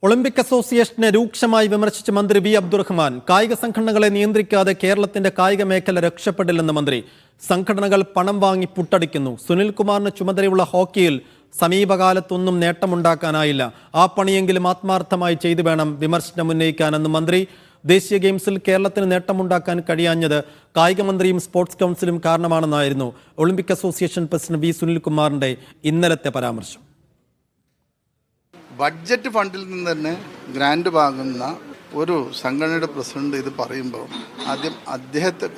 Olympic അസോസിയേഷനെ രൂക്ഷമായി വിമർശിച്ച മന്ത്രി വി അബ്ദുറഹ്മാൻ കായിക സംഘടനകളെ നിയന്ത്രിക്കാതെ കേരളത്തിന്റെ കായിക മേഖല രക്ഷപ്പെടില്ലെന്ന് മന്ത്രി. സംഘടനകൾ പണം വാങ്ങി പുട്ടടിക്കുന്നു. സുനിൽകുമാറിന് ചുമതലയുള്ള ഹോക്കിയിൽ സമീപകാലത്തൊന്നും നേട്ടമുണ്ടാക്കാനായില്ല. ആ പണിയെങ്കിലും ആത്മാർത്ഥമായി ചെയ്തു വേണം വിമർശനം ഉന്നയിക്കാനെന്ന് മന്ത്രി. ദേശീയ ഗെയിംസിൽ കേരളത്തിന് നേട്ടമുണ്ടാക്കാൻ കഴിയാഞ്ഞത് കായിക മന്ത്രിയും സ്പോർട്സ് കൗൺസിലും കാരണമാണെന്നായിരുന്നു ഒളിമ്പിക് അസോസിയേഷൻ പ്രസിഡന്റ് വി സുനിൽകുമാറിന്റെ ഇന്നലത്തെ പരാമർശം. ബഡ്ജറ്റ് ഫണ്ടിൽ നിന്ന് തന്നെ ഗ്രാൻഡ് വാങ്ങുന്ന ഒരു സംഘടനയുടെ പ്രസിഡന്റ് ഇത് പറയുമ്പോൾ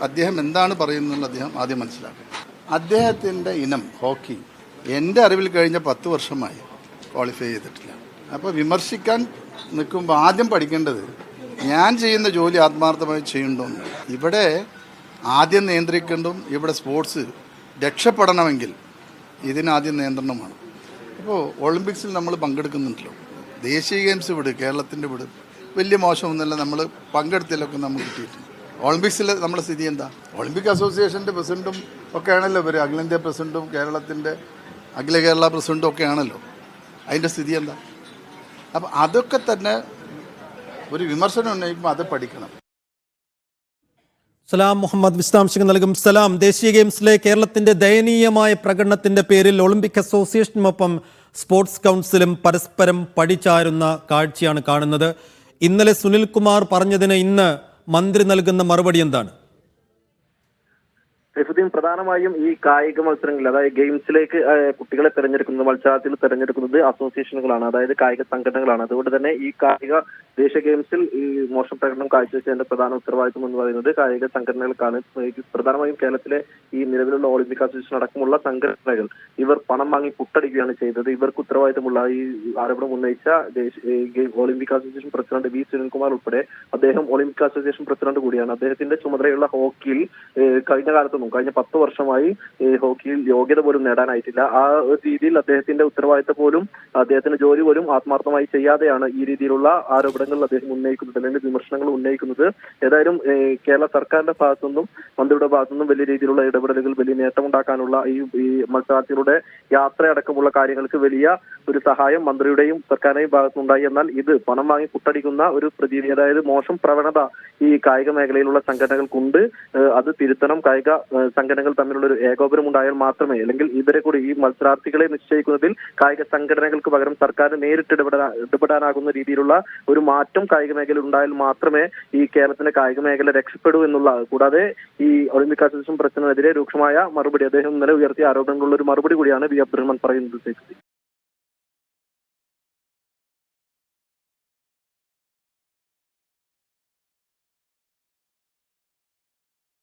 അദ്ദേഹം എന്താണ് പറയുന്നത് ആദ്യം മനസ്സിലാക്കുക. അദ്ദേഹത്തിൻ്റെ ഇനം ഹോക്കി എൻ്റെ അറിവിൽ കഴിഞ്ഞ 10 വർഷമായി ക്വാളിഫൈ ചെയ്തിട്ടില്ല. അപ്പോൾ വിമർശിക്കാൻ നിൽക്കുമ്പോൾ ആദ്യം പഠിക്കേണ്ടത് ഞാൻ ചെയ്യുന്ന ജോലി ആത്മാർത്ഥമായി ചെയ്യുന്നുണ്ടോ. ഇവിടെ ആദ്യം നിയന്ത്രിക്കേണ്ടതും ഇവിടെ സ്പോർട്സ് രക്ഷപ്പെടണമെങ്കിൽ ഇതിനാദ്യം നിയന്ത്രണമാണ്. ഇപ്പോൾ ഒളിമ്പിക്സിൽ നമ്മൾ പങ്കെടുക്കുന്നുണ്ടല്ലോ, ദേശീയ ഗെയിംസ് വിട്, കേരളത്തിൻ്റെ വിട്, വലിയ മോശമൊന്നുമല്ല, നമ്മൾ പങ്കെടുത്തതിലൊക്കെ നമുക്ക് കിട്ടിയിട്ടുണ്ട്. ഒളിമ്പിക്സിൽ നമ്മുടെ സ്ഥിതി എന്താ? ഒളിമ്പിക് അസോസിയേഷൻ്റെ പ്രസിഡൻറ്റും ഒക്കെ ആണല്ലോ ഇവർ, അഖിലേന്ത്യാ പ്രസിഡൻറ്റും കേരളത്തിൻ്റെ അഖില കേരള പ്രസിഡൻറ്റും ഒക്കെ ആണല്ലോ. അതിൻ്റെ സ്ഥിതി എന്താ? അപ്പം അതൊക്കെ തന്നെ ഒരു വിമർശനം ഉന്നയിക്കുമ്പോൾ അത് പഠിക്കണം. സലാം മുഹമ്മദ് വിശദാംശങ്ങൾ നൽകും. സലാം, ദേശീയ ഗെയിംസിലെ കേരളത്തിന്റെ ദയനീയമായ പ്രകടനത്തിന്റെ പേരിൽ ഒളിമ്പിക് അസോസിയേഷനുമൊപ്പം സ്പോർട്സ് കൗൺസിലും പരസ്പരം പഴിചാരുന്ന കാഴ്ചയാണ് കാണുന്നത്. ഇന്നലെ സുനിൽകുമാർ പറഞ്ഞതിന് ഇന്ന് മന്ത്രി നൽകുന്ന മറുപടി എന്താണ്? സൈഫുദ്ദീൻ, പ്രധാനമായും ഈ കായിക മത്സരങ്ങളിൽ, അതായത് ഗെയിംസിലേക്ക് കുട്ടികളെ തെരഞ്ഞെടുക്കുന്നത്, മത്സരത്തിൽ തെരഞ്ഞെടുക്കുന്നത് അസോസിയേഷനുകളാണ്, അതായത് കായിക സംഘടനകളാണ്. അതുകൊണ്ട് തന്നെ ഈ ദേശീയ ഗെയിംസിൽ ഈ മോശം പ്രകടനം കാഴ്ചവെച്ചതിന്റെ പ്രധാന ഉത്തരവാദിത്വം എന്ന് പറയുന്നത് കായിക സംഘടനകൾക്കാണ്. പ്രധാനമായും കേരളത്തിലെ ഈ നിലവിലുള്ള ഒളിമ്പിക് അസോസിയേഷൻ അടക്കമുള്ള സംഘടനകൾ ഇവർ പണം വാങ്ങി പുട്ടടിക്കുകയാണ് ചെയ്തത്. ഇവർക്ക് ഉത്തരവാദിത്തമുള്ള ഈ ആരോപണം ഉന്നയിച്ച Olympic association president V Sunilkumar ഉൾപ്പെടെ, അദ്ദേഹം ഒളിമ്പിക് അസോസിയേഷൻ പ്രസിഡന്റ് കൂടിയാണ്. അദ്ദേഹത്തിന്റെ ചുമതലയുള്ള ഹോക്കിയിൽ കഴിഞ്ഞ 10 വർഷമായി ഹോക്കിയിൽ യോഗ്യത പോലും നേടാനായിട്ടില്ല. ആ രീതിയിൽ അദ്ദേഹത്തിന്റെ ഉത്തരവാദിത്തം പോലും, അദ്ദേഹത്തിന്റെ ജോലി പോലും ആത്മാർത്ഥമായി ചെയ്യാതെയാണ് ഈ രീതിയിലുള്ള ആരോപണങ്ങൾ അദ്ദേഹം ഉന്നയിക്കുന്നത്, അല്ലെങ്കിൽ വിമർശനങ്ങൾ ഉന്നയിക്കുന്നത്. ഏതായാലും കേരള സർക്കാരിന്റെ ഭാഗത്തുനിന്നും മന്ത്രിയുടെ ഭാഗത്തുനിന്നും വലിയ രീതിയിലുള്ള ഇടപെടലുകൾ, വലിയ നേട്ടമുണ്ടാക്കാനുള്ള ഈ മത്സരാർത്ഥികളുടെ യാത്രയടക്കമുള്ള കാര്യങ്ങൾക്ക് വലിയ ഒരു സഹായം മന്ത്രിയുടെയും സർക്കാരിന്റെയും ഭാഗത്തുനിന്നുണ്ടായി. എന്നാൽ ഇത് പണം വാങ്ങി പുട്ടടിക്കുന്ന ഒരു പ്രതീതി, അതായത് മോശം പ്രവണത ഈ കായിക മേഖലയിലുള്ള സംഘടനകൾക്കുണ്ട്. അത് തിരുത്തണം. കായിക സംഘടനകൾ തമ്മിലുള്ള ഒരു ഏകോപനം ഉണ്ടായാൽ മാത്രമേ, അല്ലെങ്കിൽ ഇവരെ കൂടി ഈ മത്സരാർത്ഥികളെ നിശ്ചയിക്കുന്നതിൽ കായിക സംഘടനകൾക്ക് പകരം സർക്കാരിന് നേരിട്ട് ഇടപെടാനാകുന്ന രീതിയിലുള്ള ഒരു മാറ്റം കായിക മേഖലയിൽ ഉണ്ടായാൽ മാത്രമേ ഈ കേരളത്തിന്റെ കായിക മേഖല രക്ഷപ്പെടൂ എന്നുള്ള. കൂടാതെ ഈ ഒളിമ്പിക് അസോസിയേഷൻ പ്രസിഡന്റിനെതിരെ രൂക്ഷമായ മറുപടി, അദ്ദേഹം ഇന്നലെ ഉയർത്തിയ ആരോപണങ്ങളുള്ള ഒരു മറുപടി കൂടിയാണ് വി അബ്ദുറഹ്മാൻ പറയുന്നത്.